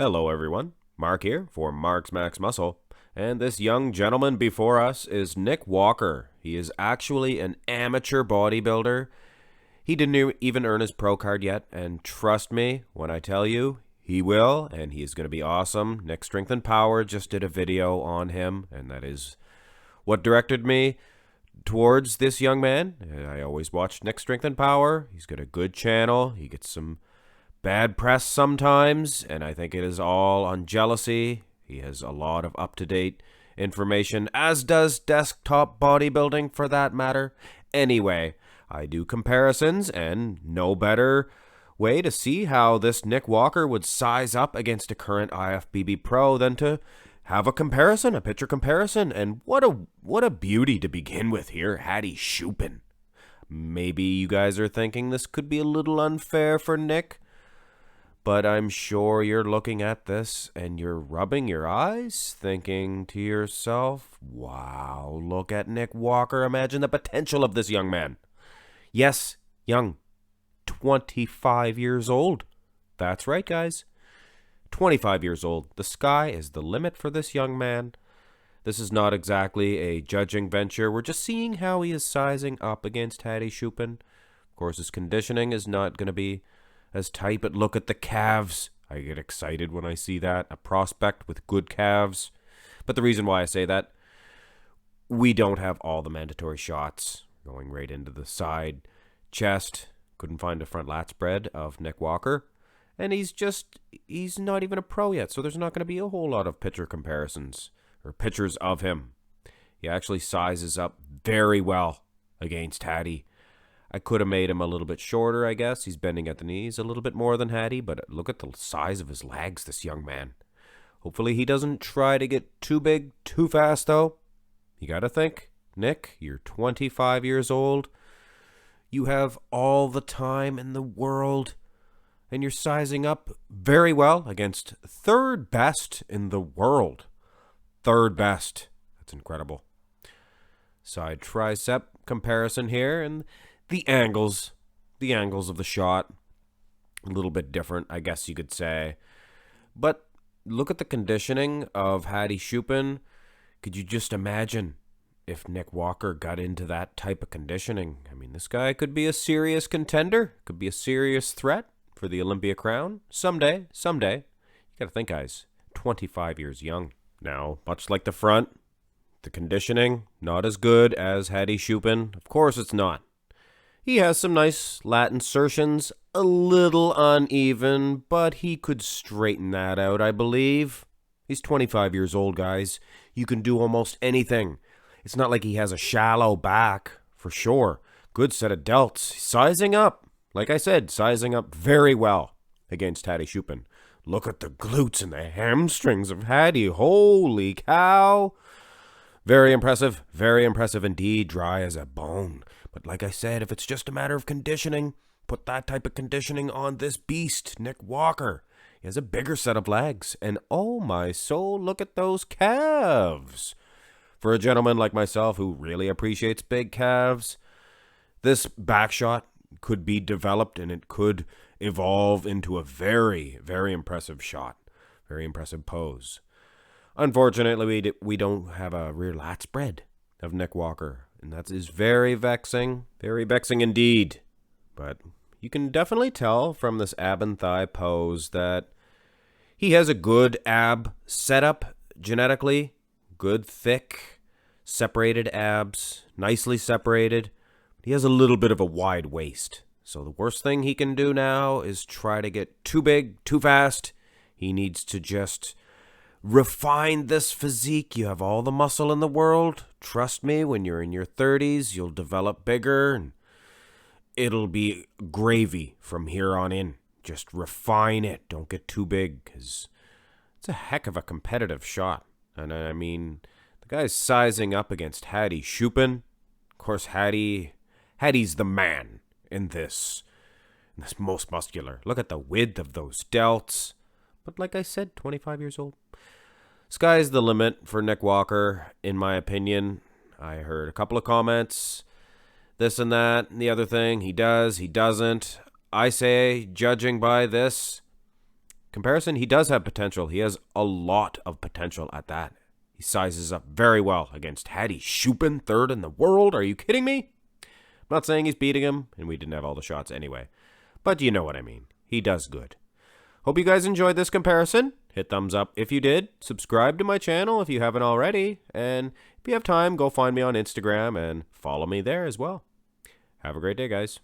Hello everyone, Mark here for Mark's Max Muscle, and this young gentleman before us is Nick Walker. He is actually an amateur bodybuilder. He didn't even earn his pro card yet, and trust me when I tell you, he will, and he's going to be awesome. Nick Strength and Power just did a video on him, and that is what directed me towards this young man. I always watch Nick Strength and Power. He's got a good channel. He gets some bad press sometimes, and I think it is all on jealousy. He has a lot of up-to-date information, as does Desktop Bodybuilding for that matter. Anyway, I do comparisons, and no better way to see how this Nick Walker would size up against a current IFBB pro than to have a comparison, a picture comparison. And what a beauty to begin with here, HADI CHOOPAN. Maybe you guys are thinking this could be a little unfair for Nick, but I'm sure you're looking at this and you're rubbing your eyes, thinking to yourself, wow, look at Nick Walker. Imagine the potential of this young man. Yes, young, 25 years old. That's right, guys. 25 years old. The sky is the limit for this young man. This is not exactly a judging venture. We're just seeing how he is sizing up against HADI CHOOPAN. Of course, his conditioning is not going to be as tight, but look at the calves. I get excited when I see that. A prospect with good calves. But the reason why I say that, we don't have all the mandatory shots going right into the side chest. Couldn't find a front lat spread of Nick Walker. And he's not even a pro yet, so there's not going to be a whole lot of picture comparisons or pictures of him. He actually sizes up very well against HADI. I could have made him a little bit shorter, I guess. He's bending at the knees a little bit more than HADI, but look at the size of his legs, this young man. Hopefully he doesn't try to get too big too fast, though. You got to think, Nick, you're 25 years old. You have all the time in the world, and you're sizing up very well against third best in the world. Third best. That's incredible. Side tricep comparison here, and the angles of the shot, a little bit different, I guess you could say. But look at the conditioning of HADI CHOOPAN. Could you just imagine if Nick Walker got into that type of conditioning? I mean, this guy could be a serious contender, could be a serious threat for the Olympia crown. Someday. You gotta think, guys, 25 years young. Now, much like the front, the conditioning, not as good as HADI CHOOPAN. Of course it's not. He has some nice lat insertions, a little uneven, but he could straighten that out, I believe. He's 25 years old, guys. You can do almost anything. It's not like he has a shallow back, for sure. Good set of delts. Sizing up. Like I said, sizing up very well against HADI CHOOPAN. Look at the glutes and the hamstrings of HADI. Holy cow. Very impressive indeed. Dry as a bone. But like I said, if it's just a matter of conditioning, put that type of conditioning on this beast, Nick Walker. He has a bigger set of legs. And oh my soul, look at those calves. For a gentleman like myself who really appreciates big calves, this back shot could be developed and it could evolve into a very, very impressive shot. Very impressive pose. Unfortunately, we don't have a rear lat spread of Nick Walker. And that is very vexing indeed. But you can definitely tell from this ab and thigh pose that he has a good ab setup genetically. Good, thick, separated abs, nicely separated. He has a little bit of a wide waist. So the worst thing he can do now is try to get too big, too fast. He needs to just refine this physique. You have all the muscle in the world. Trust me, when you're in your 30s, you'll develop bigger and it'll be gravy from here on in. Just refine it. Don't get too big, because it's a heck of a competitive shot. And I mean, the guy's sizing up against HADI CHOOPAN. Of course, HADI's the man in this most muscular. Look at the width of those delts. But like I said, 25 years old. Sky's the limit for Nick Walker, in my opinion. I heard a couple of comments, this and that, and the other thing. He does, he doesn't. I say, judging by this, comparison, he does have potential. He has a lot of potential at that. He sizes up very well against HADI CHOOPAN, third in the world. Are you kidding me? I'm not saying he's beating him, and we didn't have all the shots anyway. But you know what I mean. He does good. Hope you guys enjoyed this comparison. Hit thumbs up if you did. Subscribe to my channel if you haven't already. And if you have time, go find me on Instagram and follow me there as well. Have a great day, guys.